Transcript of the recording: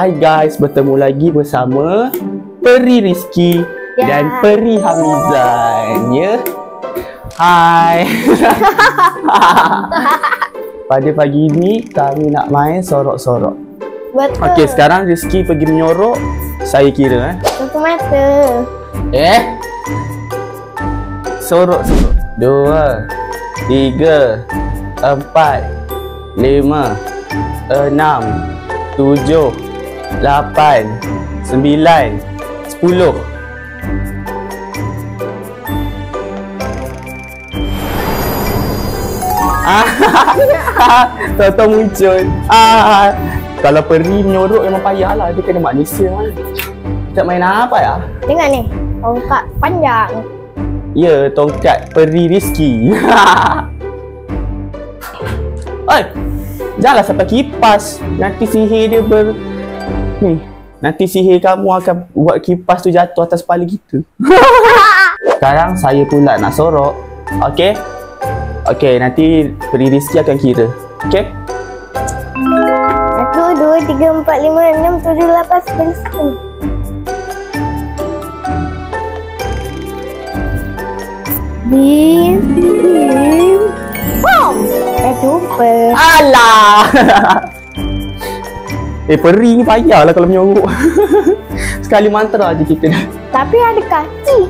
Hai guys, bertemu lagi bersama Peri Rizky dan Peri Hamizan, ya. Hai. Pada pagi ini kami nak main sorok-sorok. Betul. Okey, sekarang Rizky pergi menyorok, saya kira Satu mata. Sorok-sorok. 2, 3, 4, 5, 6, 7, 8, 9, 10. Tahu-tahu muncul. Kalau Peri menyorok memang payahlah. Dia kena manusia. Kita main apa ya? Tengok ni. Tongkat panjang. Ya, tongkat Peri Rizky. Oi, janganlah sampai kipas. Nanti sihir dia nanti sihir kamu akan buat kipas tu jatuh atas kepala kita. Sekarang saya pula nak sorok. Okey? Okey, nanti Peri Rizky akan kira. Okey? 1, 2, 3, 4, 5, 6, 7, 8, 9, 10. Bim. Bom. Dah jumpa. Alah. Peri ni payahlah kalau menyorok. Sekali mantra je kita dah. Tapi ada kaki.